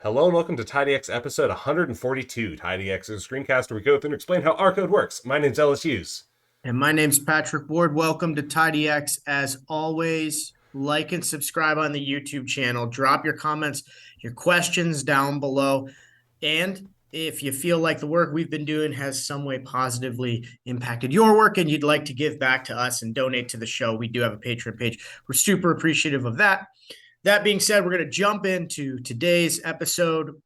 Hello and welcome to TidyX episode 142. TidyX is a screencast where we go through and explain how our code works. My name's Ellis Hughes. And my name's Patrick Ward. Welcome to TidyX. As always, like and subscribe on the YouTube channel. Drop your comments, your questions down below. And if you feel like the work we've been doing has some way positively impacted your work and you'd like to give back to us and donate to the show, we do have a Patreon page. We're super appreciative of that. That being said, we're going to jump into today's episode,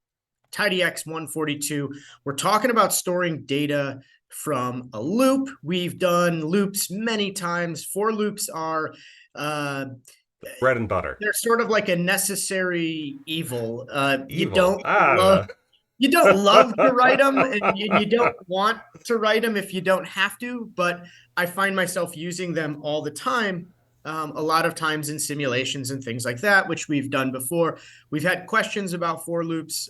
TidyX 142. We're talking about storing data from a loop. We've done loops many times. For loops are Bread and butter. they're sort of like a necessary evil. You Evil. don't I don't love know. you don't love to write them, and you don't want to write them if you don't have to. But I find myself using them all the time. A lot of times in simulations and things like that, which we've done before. We've had questions about for loops.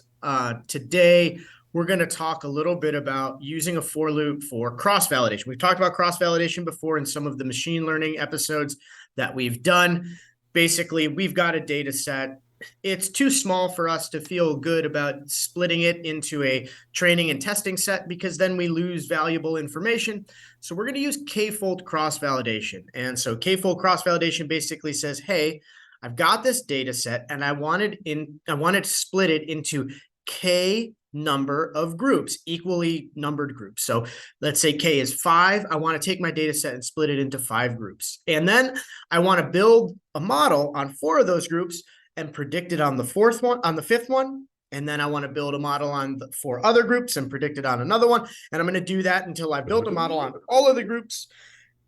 Today, we're going to talk a little bit about using a for loop for cross-validation. We've talked about cross-validation before in some of the machine learning episodes that we've done. Basically, we've got a data set. It's too small for us to feel good about splitting it into a training and testing set because then we lose valuable information. So we're going to use k-fold cross-validation. And so k-fold cross-validation basically says, hey, I've got this data set and I wanted to split it into k number of groups, equally numbered groups. So let's say k is 5. I want to take my data set and split it into 5 groups. And then I want to build a model on 4 of those groups and predict it on the 5th one. And then I want to build a model on the 4 other groups and predict it on another one. And I'm going to do that until I build a model on all of the groups.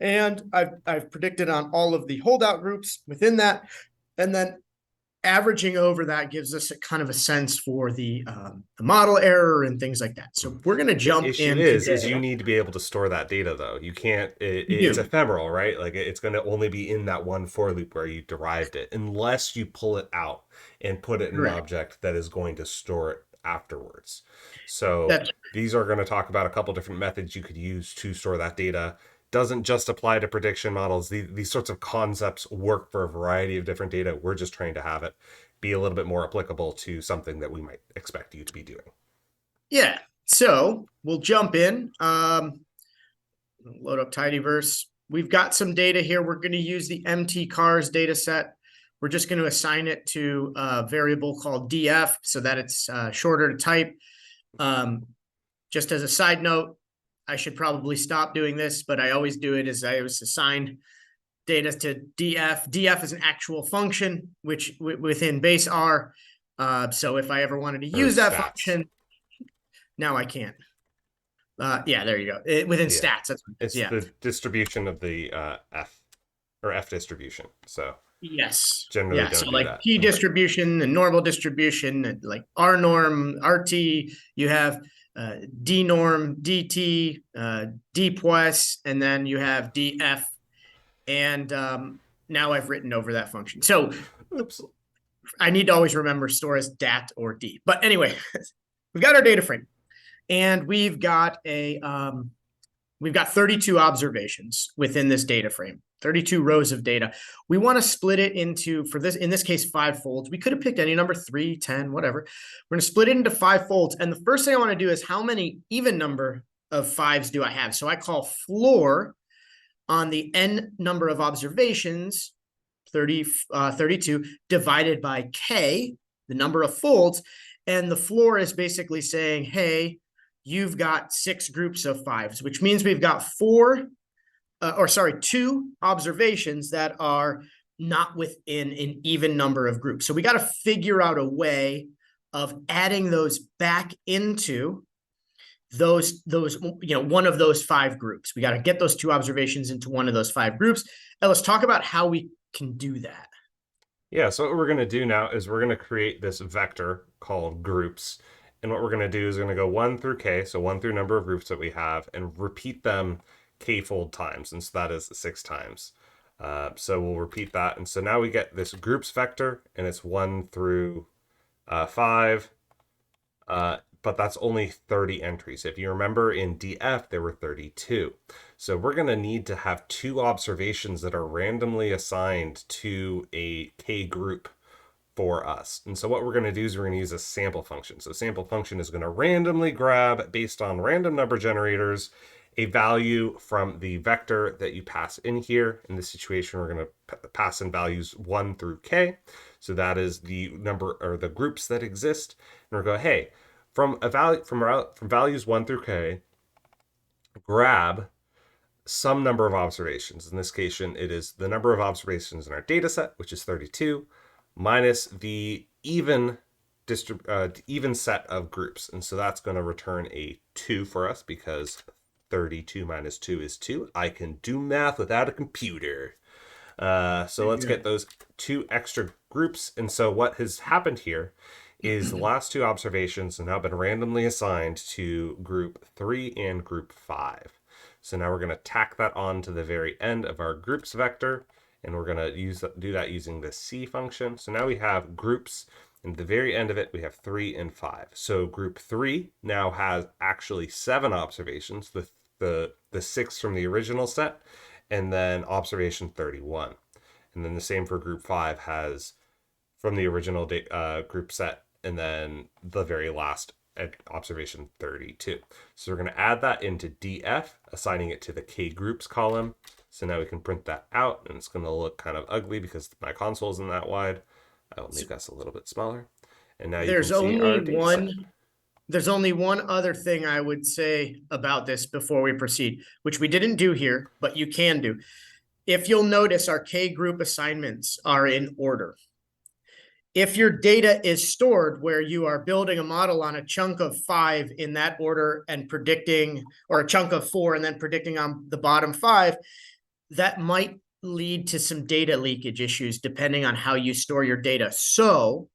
And I've predicted on all of the holdout groups within that. And then averaging over that gives us a kind of a sense for the model error and things like that. So we're going to The jump issue in is today. you need to be able to store that data though. You can't. We It's do. ephemeral, right? Like it's going to only be in that one for loop where you derived it, unless you pull it out and put it in an Correct. object that is going to store it afterwards. So That's these are going to talk about a couple different methods you could use to store that data. Doesn't just apply to prediction models. These sorts of concepts work for a variety of different data. We're just trying to have it be a little bit more applicable to something that we might expect you to be doing. yeah. So we'll jump in. Load up Tidyverse. We've got some data here. We're going to use the MT cars data set. We're just going to assign it to a variable called df so that it's shorter to type. Just as a side note, I should probably stop doing this, but I always do it as I always assign data to df. Df is an actual function, which within base R. So if I ever wanted to Or use that stats. function, now I can't. Yeah, there you go. Within Yeah. stats, that's what it is. It's Yeah. the distribution of the F distribution. So Yes. generally Yeah. So don't do like that. P distribution and normal distribution, and like R norm, RT, you have D norm, DT, D plus, and then you have DF. And now I've written over that function. So Oops. I need to always remember store as DAT or D. But anyway, we've got our data frame and we've got 32 observations within this data frame, 32 rows of data. We want to split it into, in this case, 5 folds. We could have picked any number, 3, 10, whatever. We're going to split it into 5 folds. And the first thing I want to do is how many even number of 5s do I have? So I call floor on the n number of observations, 32, divided by k, the number of folds. And the floor is basically saying, hey, you've got 6 groups of 5s, which means we've got 2 observations that are not within an even number of groups. So we got to figure out a way of adding those back into those one of those 5 groups. We got to get those 2 observations into one of those 5 groups. And let's talk about how we can do that. Yeah, so what we're going to do now is we're going to create this vector called groups. And what we're going to do is we're going to go 1 through k, so 1 through number of groups that we have, and repeat them k-fold times. And so that is 6 times. So we'll repeat that. And so now we get this groups vector, and it's 1 through 5. But that's only 30 entries. If you remember in DF, there were 32. So we're going to need to have 2 observations that are randomly assigned to a K group for us. And so what we're going to do is we're going to use a sample function. So sample function is going to randomly grab, based on random number generators, a value from the vector that you pass in here. In this situation, we're going to pass in values 1 through k. So that is the number or the groups that exist. And we're going to go, hey, from values 1 through k, grab some number of observations. In this case, it is the number of observations in our data set, which is 32, minus the even set of groups. And so that's going to return a 2 for us because 32 minus 2 is 2. I can do math without a computer. So let's get those 2 extra groups. And so what has happened here is the last 2 observations have now been randomly assigned to group 3 and group 5. So now we're going to tack that on to the very end of our groups vector, and we're going to do that using the C function. So now we have groups, and at the very end of it, we have 3 and 5. So group 3 now has actually 7 observations, the 6 from the original set, and then observation 31. And then the same for group 5 has from the original group set, and then the very last at observation 32. So we're going to add that into df, assigning it to the k groups column. So now we can print that out, and it's going to look kind of ugly because my console isn't that wide. I will make us a little bit smaller. And now you can see our data set. There's only one other thing I would say about this before we proceed, which we didn't do here, but you can do. If you'll notice, our K group assignments are in order. If your data is stored where you are building a model on a chunk of 5 in that order and predicting, or a chunk of 4 and then predicting on the bottom 5, that might lead to some data leakage issues depending on how you store your data. So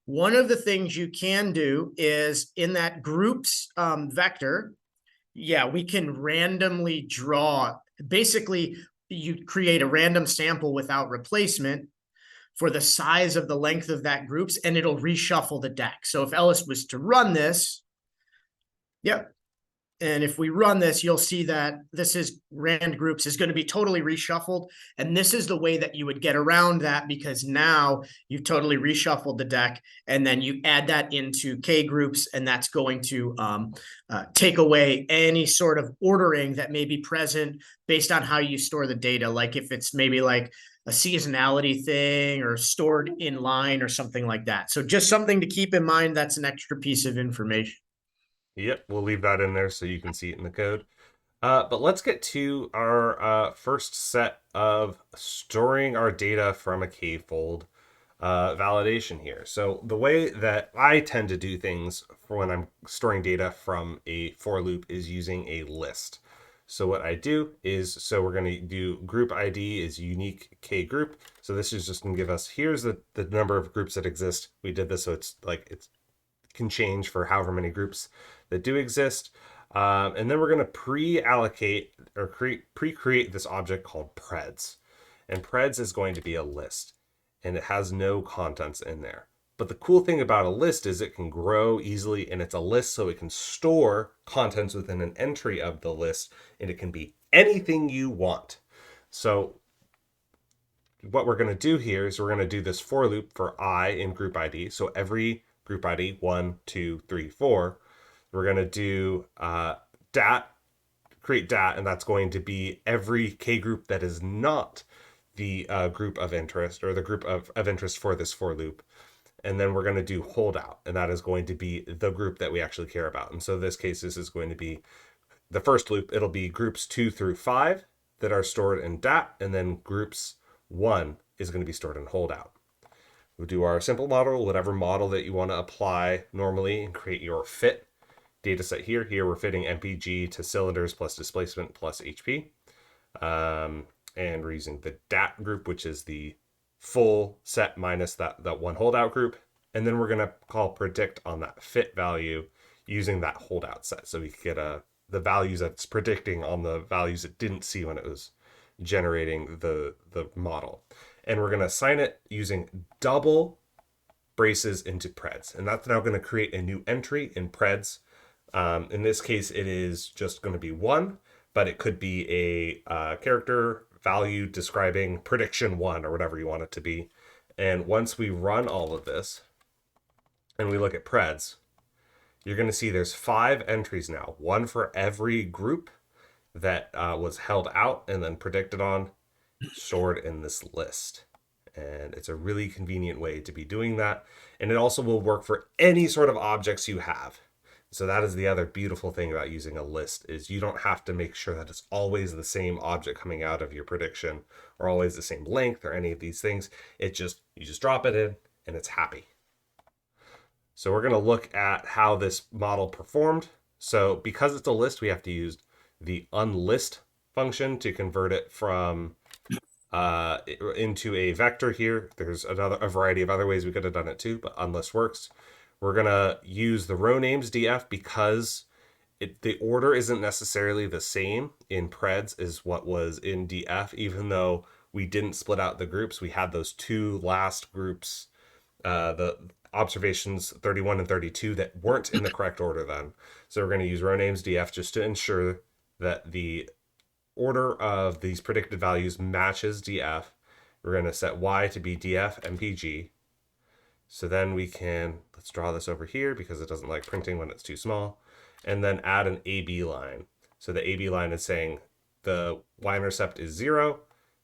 one of the things you can do is in that groups vector, we can randomly draw. Basically, you create a random sample without replacement for the size of the length of that groups, and it'll reshuffle the deck. So if Ellis was to run this, and if we run this, you'll see that this is rand groups is going to be totally reshuffled. And this is the way that you would get around that, because now you've totally reshuffled the deck, and then you add that into K groups, and that's going to take away any sort of ordering that may be present based on how you store the data. Like if it's maybe like a seasonality thing or stored in line or something like that. So just something to keep in mind. That's an extra piece of information. Yep, we'll leave that in there so you can see it in the code. But let's get to our first set of storing our data from a k-fold validation here. So the way that I tend to do things for when I'm storing data from a for loop is using a list. So what I do is, so we're going to do group ID is unique k group. So this is just going to give us, here's the number of groups that exist. We did this so it's like it can change for however many groups that do exist. And then we're going to pre-allocate or pre-create this object called preds. And preds is going to be a list, and it has no contents in there. But the cool thing about a list is it can grow easily, and it's a list, so it can store contents within an entry of the list, and it can be anything you want. So what we're going to do here is we're going to do this for loop for I in group ID. So every group ID 1, 2, 3, 4, we're going to do create dat, and that's going to be every k group that is not the group of interest, or the group of interest for this for loop. And then we're going to do holdout, and that is going to be the group that we actually care about. And so in this case, this is going to be the first loop. It'll be groups 2 through 5 that are stored in dat, and then groups 1 is going to be stored in holdout. We'll do our simple model, whatever model that you want to apply normally, and create your fit data set here. Here we're fitting MPG to cylinders plus displacement plus HP. And we're using the DAT group, which is the full set minus that one holdout group. And then we're going to call predict on that fit value using that holdout set. So we get the values that's predicting on the values it didn't see when it was generating the model. And we're going to assign it using double braces into preds. And that's now going to create a new entry in preds. In this case, it is just going to be 1, but it could be a character value describing prediction 1 or whatever you want it to be. And once we run all of this and we look at preds, you're going to see there's 5 entries now, one for every group that was held out and then predicted on, stored in this list. And it's a really convenient way to be doing that. And it also will work for any sort of objects you have. So that is the other beautiful thing about using a list, is you don't have to make sure that it's always the same object coming out of your prediction or always the same length or any of these things. You just drop it in and it's happy. So we're going to look at how this model performed. So because it's a list, we have to use the unlist function to convert it from into a vector here. There's a variety of other ways we could have done it too, but unlist works. We're gonna use the row names df because the order isn't necessarily the same in preds as what was in df, even though we didn't split out the groups. We had those 2 last groups, the observations 31 and 32, that weren't in the correct order then. So we're going to use row names df just to ensure that the order of these predicted values matches df. We're going to set y to be df mpg. So then we can, let's draw this over here because it doesn't like printing when it's too small, and then add an AB line. So the AB line is saying the y-intercept is 0,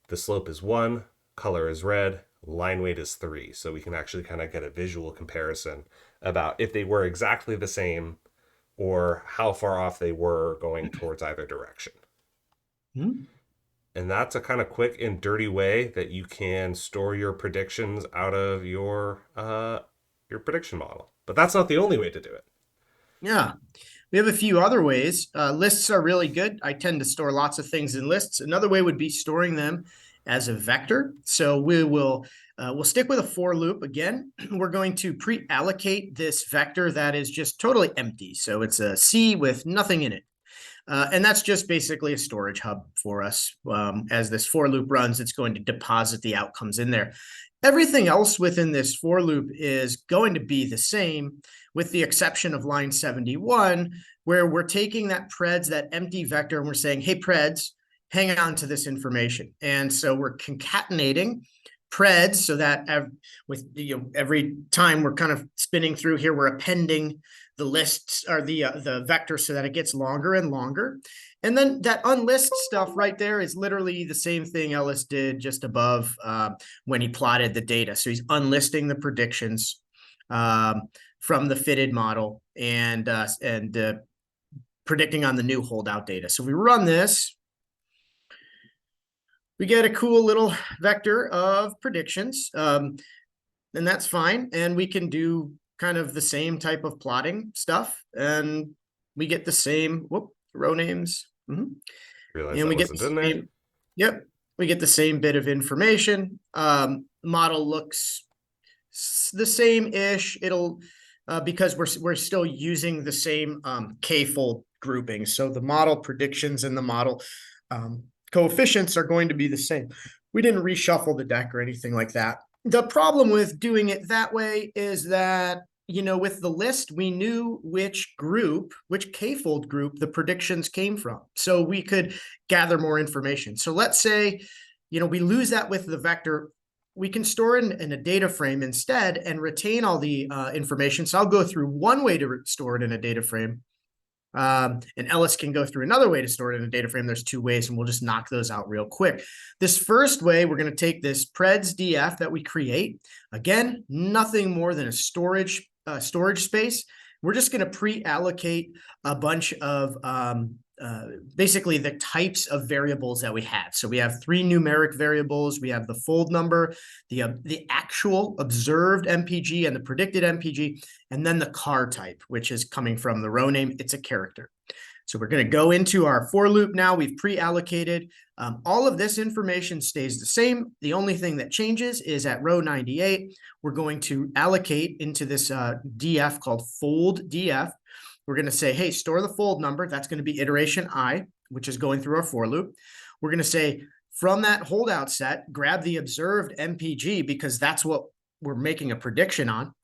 the slope is 1, color is red, line weight is 3. So we can actually kind of get a visual comparison about if they were exactly the same or how far off they were going towards either direction. Hmm. And that's a kind of quick and dirty way that you can store your predictions out of your prediction model. But that's not the only way to do it. Yeah. We have a few other ways. Lists are really good. I tend to store lots of things in lists. Another way would be storing them as a vector. So we'll stick with a for loop again. We're going to pre-allocate this vector that is just totally empty. So it's a C with nothing in it. And that's just basically a storage hub for us. As this for loop runs, it's going to deposit the outcomes in there. Everything else within this for loop is going to be the same, with the exception of line 71, where we're taking that preds, that empty vector, and we're saying, hey, preds, hang on to this information. And so we're concatenating preds so that with every time we're kind of spinning through here, we're appending the lists or the vector so that it gets longer and longer. And then that unlist stuff right there is literally the same thing Ellis did just above when he plotted the data. So he's unlisting the predictions from the fitted model and predicting on the new holdout data. So if we run this, we get a cool little vector of predictions, and that's fine. And we can do kind of the same type of plotting stuff, and we get the same row names. Realize And that we get wasn't the in there. same, yep, we get the same bit of information. Model looks the same-ish. It'll because we're still using the same k-fold grouping. So the model predictions and the model coefficients are going to be the same. We didn't reshuffle the deck or anything like that. The problem with doing it that way is that, with the list, we knew which k-fold group the predictions came from. So we could gather more information. So let's say, we lose that with the vector. We can store it in a data frame instead and retain all the information. So I'll go through one way to store it in a data frame. And Ellis can go through another way to store it in a data frame. There's 2 ways, and we'll just knock those out real quick. This first way, we're going to take this preds df that we create. Again, nothing more than a storage space. We're just going to pre-allocate a bunch of basically the types of variables that we have. So we have 3 numeric variables. We have the fold number, the actual observed MPG and the predicted MPG, and then the car type, which is coming from the row name. It's a character. So we're going to go into our for loop now. We've pre-allocated. All of this information stays the same. The only thing that changes is at row 98, we're going to allocate into this df called fold df. We're going to say, hey, store the fold number. That's going to be iteration I, which is going through our for loop. We're going to say, from that holdout set, grab the observed MPG because that's what we're making a prediction on.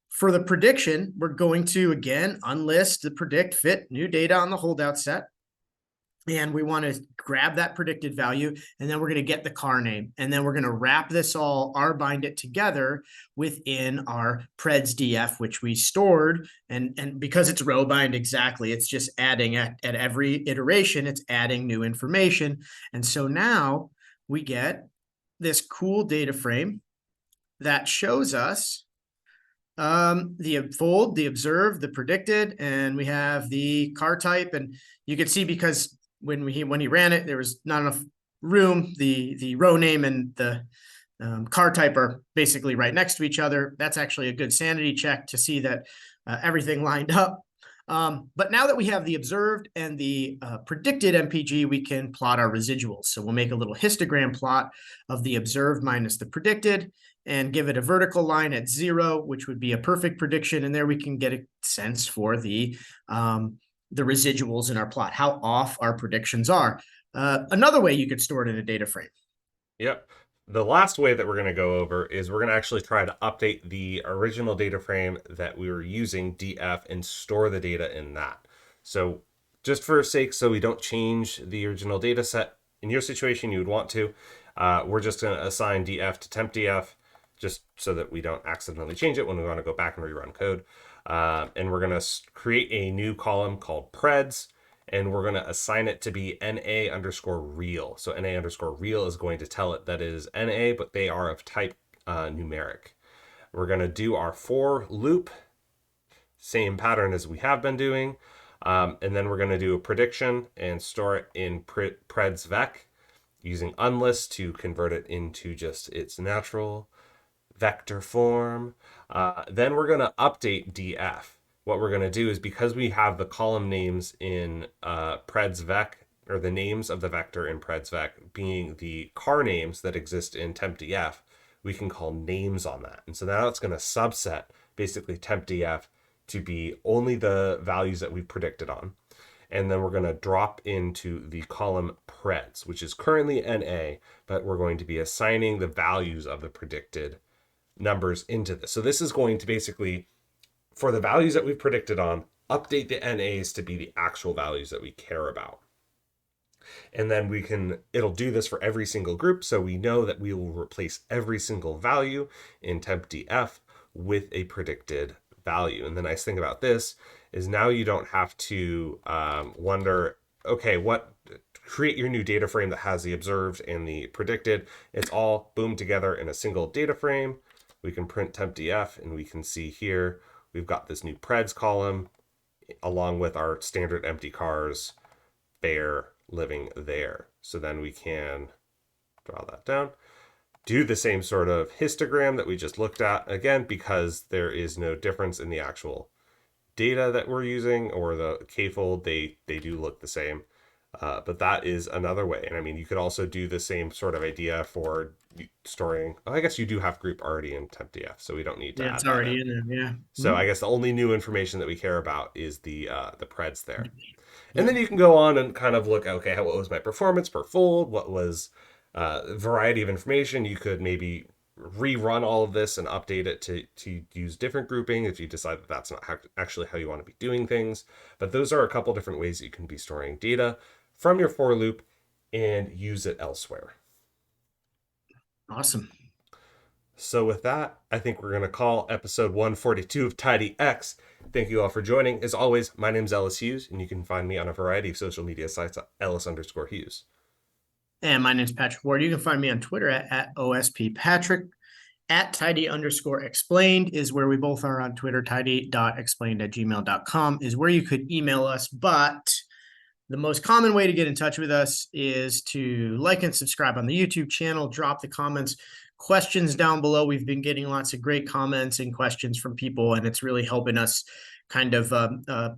For the prediction, we're going to, again, unlist the predict fit new data on the holdout set. And we want to grab that predicted value, and then we're going to get the car name, and then we're going to wrap this all, bind it together within our preds df, which we stored. And because it's row bind exactly, it's just adding at every iteration, it's adding new information. And so now we get this cool data frame that shows us the fold, the observed, the predicted, and we have the car type. And you can see, because when he ran it, there was not enough room. The row name and the car type are basically right next to each other. That's actually a good sanity check to see that everything lined up. But now that we have the observed and the predicted MPG, we can plot our residuals. So we'll make a little histogram plot of the observed minus the predicted, and give it a vertical line at 0, which would be a perfect prediction. And there we can get a sense for the residuals in our plot, how off our predictions are. Another way you could store it in a data frame. Yep. The last way that we're going to go over is we're going to actually try to update the original data frame that we were using, df, and store the data in that. So just for sake, so we don't change the original data set, in your situation you would want to, we're just going to assign df to tempdf, just so that we don't accidentally change it when we want to go back and rerun code. And we're going to create a new column called preds, and we're going to assign it to be NA underscore real. So NA underscore real is going to tell it that it is NA, but they are of type numeric. We're going to do our for loop, same pattern as we have been doing. And then we're going to do a prediction and store it in preds vec using unlist to convert it into just its natural vector form. Then we're going to update df. What we're going to do is, because we have the column names in preds vec, or the names of the vector in preds vec being the car names that exist in tempdf, we can call names on that. And so now it's going to subset basically tempdf to be only the values that we predicted on. And then we're going to drop into the column preds, which is currently NA, but we're going to be assigning the values of the predicted numbers into this. So this is going to basically, for the values that we've predicted on, update the NAs to be the actual values that we care about. And then it'll do this for every single group. So we know that we will replace every single value in tempdf with a predicted value. And the nice thing about this is now you don't have to wonder, okay, create your new data frame that has the observed and the predicted. It's all boom together in a single data frame. We can print tempdf, and we can see here we've got this new preds column along with our standard empty cars, bear, living there. So then we can draw that down. Do the same sort of histogram that we just looked at, again, because there is no difference in the actual data that we're using or the k-fold. They do look the same. But that is another way. And I mean, you could also do the same sort of idea for storing. I guess you do have group already in tempdf, so we don't need to add It's that already in. in there. Yeah. So I guess the only new information that we care about is the preds there. Yeah. And then you can go on and kind of look, okay, what was my performance per fold? What was variety of information? You could maybe rerun all of this and update it to use different grouping if you decide that that's not actually how you want to be doing things. But those are a couple different ways that you can be storing data from your for loop and use it elsewhere. Awesome. So with that, I think we're going to call episode 142 of TidyX. Thank you all for joining. As always, my name's Ellis Hughes, and you can find me on a variety of social media sites at Ellis_Hughes. And my name's Patrick Ward. You can find me on Twitter at OSPPatrick. At tidy_explained is where we both are on Twitter. tidy.explained@gmail.com is where you could email us. But the most common way to get in touch with us is to like and subscribe on the YouTube channel. Drop the comments, questions down below. We've been getting lots of great comments and questions from people, and it's really helping us kind of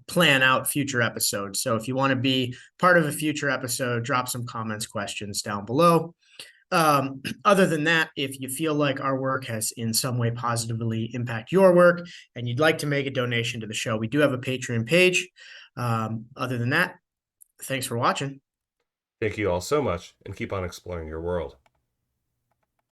plan out future episodes. So if you want to be part of a future episode, drop some comments, questions down below. Other than that, if you feel like our work has in some way positively impact your work and you'd like to make a donation to the show, we do have a Patreon page. Other than that, thanks for watching. Thank you all so much, and keep on exploring your world.